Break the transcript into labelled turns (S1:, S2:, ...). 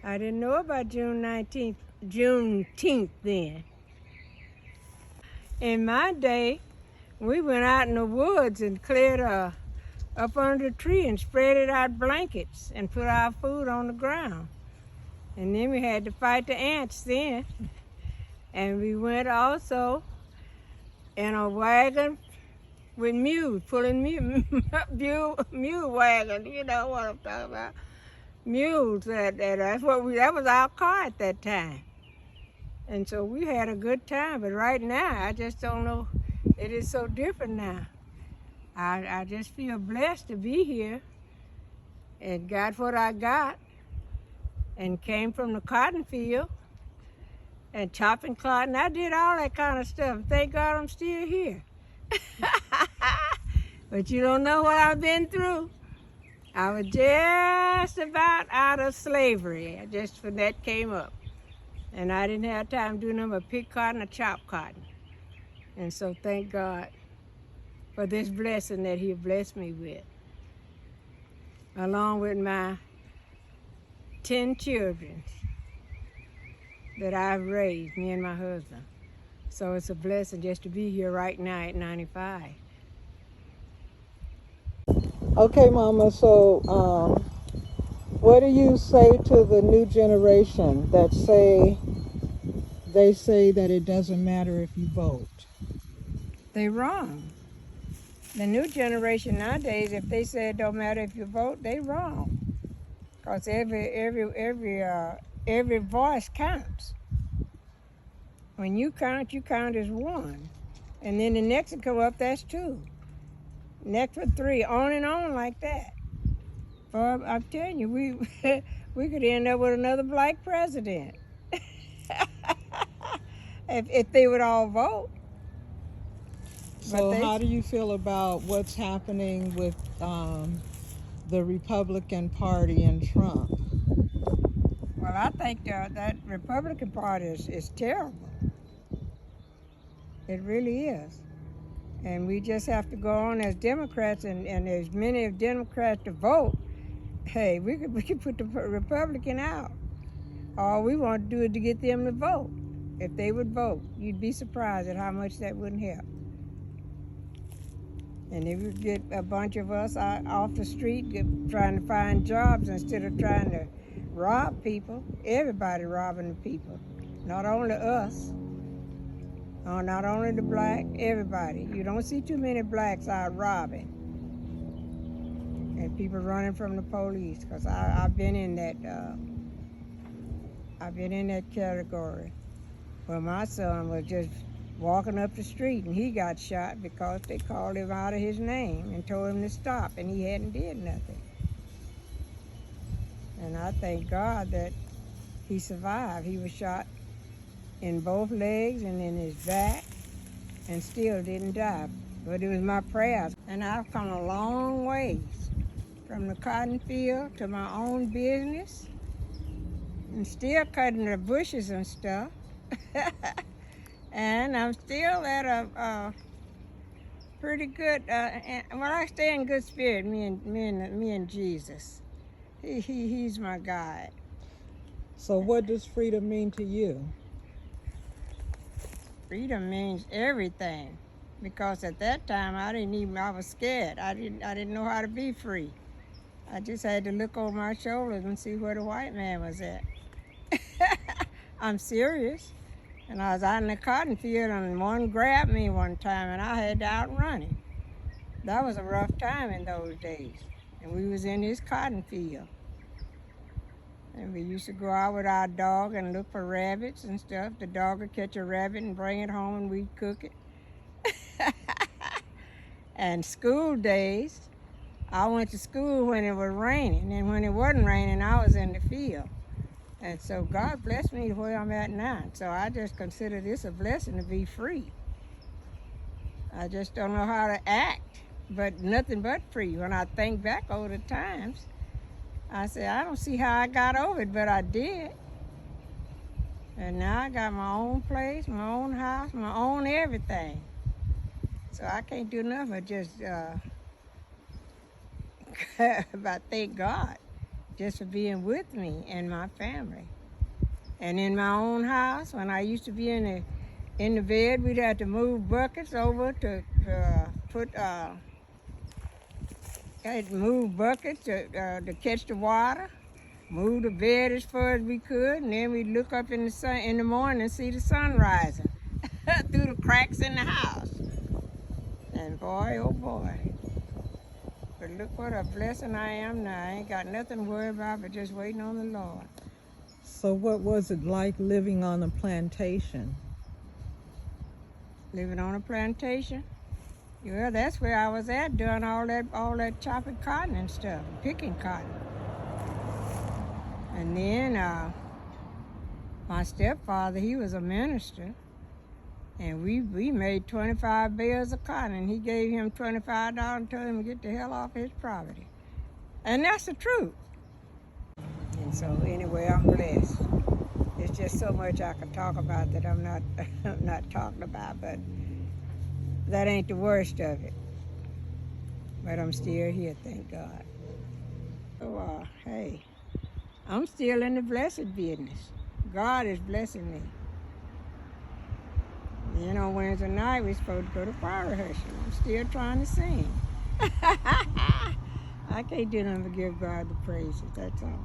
S1: I didn't know about Juneteenth then. In my day, we went out in the woods and cleared up under the tree and spread out blankets and put our food on the ground. And then we had to fight the ants then. And we went also in a wagon with mules, pulling mule wagon, you know what I'm talking about. Mules, that was our car at that time. And so we had a good time, but right now, I just don't know, it is so different now. I just feel blessed to be here and got what I got and came from the cotton field and chopping cotton. I did all that kind of stuff. Thank God I'm still here. But you don't know what I've been through. I was just about out of slavery, just when that came up. And I didn't have time to do nothing but pick cotton or chop cotton. And so thank God for this blessing that He blessed me with, along with my 10 children that I've raised, me and my husband. So it's a blessing just to be here right now at 95.
S2: Okay, Mama, so what do you say to the new generation that they say that it doesn't matter if you vote?
S1: They're wrong. The new generation nowadays, if they say it don't matter if you vote, they're wrong. Because every voice counts. When you count as one. And then the next will come up, that's two. Next with three, on and on like that. Boy, I'm telling you, we could end up with another black president. if they would all vote.
S2: So how do you feel about what's happening with the Republican Party and Trump?
S1: Well, I think that Republican Party is terrible. It really is. And we just have to go on as Democrats, and as many of Democrats to vote. Hey, we could put the Republican out. All we want to do is to get them to vote. If they would vote, you'd be surprised at how much that wouldn't help. And if we get a bunch of us out off the street trying to find jobs instead of trying to rob people, everybody robbing the people, not only us. Not only the black, everybody. You don't see too many blacks out robbing and people running from the police. Because I've been in that. I've been in that category. Well, my son was just walking up the street and he got shot because they called him out of his name and told him to stop, and he hadn't did nothing. And I thank God that he survived. He was shot in both legs and in his back, and still didn't die. But it was my prayers. And I've come a long ways from the cotton field to my own business, and still cutting the bushes and stuff. And I'm still at a pretty good, well, I stay in good spirit, me and Jesus. He's my guide.
S2: So what does freedom mean to you?
S1: Freedom means everything, because at that time I was scared. I didn't know how to be free. I just had to look over my shoulders and see where the white man was at. I'm serious. And I was out in the cotton field and one grabbed me one time and I had to outrun him. That was a rough time in those days. And we was in his cotton field. And we used to go out with our dog and look for rabbits and stuff. The dog would catch a rabbit and bring it home and we'd cook it. And school days, I went to school when it was raining. And when it wasn't raining, I was in the field. And so God blessed me where I'm at now. So I just consider this a blessing to be free. I just don't know how to act, but nothing but free. When I think back over the times, I say, I don't see how I got over it, but I did. And now I got my own place, my own house, my own everything. So I can't do nothing but just but thank God. just for being with me and my family. And in my own house, when I used to be in the bed, we'd have to move buckets over to move buckets to catch the water, move the bed as far as we could, and then we'd look up in the sun in the morning and see the sun rising through the cracks in the house. And boy, oh boy. But look what a blessing I am now. I ain't got nothing to worry about but just waiting on the Lord.
S2: So what was it like living on a plantation?
S1: Living on a plantation? Well, that's where I was at, doing all that chopping cotton and stuff, picking cotton. And then my stepfather, he was a minister, and we made 25 bales of cotton, and he gave him $25 and told him to get the hell off his property. And that's the truth. And so anyway, I'm blessed. It's just so much I could talk about that I'm not talking about, but that ain't the worst of it. But I'm still here, thank God. So, hey, I'm still in the blessed business. God is blessing me. You know, Wednesday night we're supposed to go to choir rehearsal. I'm still trying to sing. I can't do nothing but give God the praises, that's all.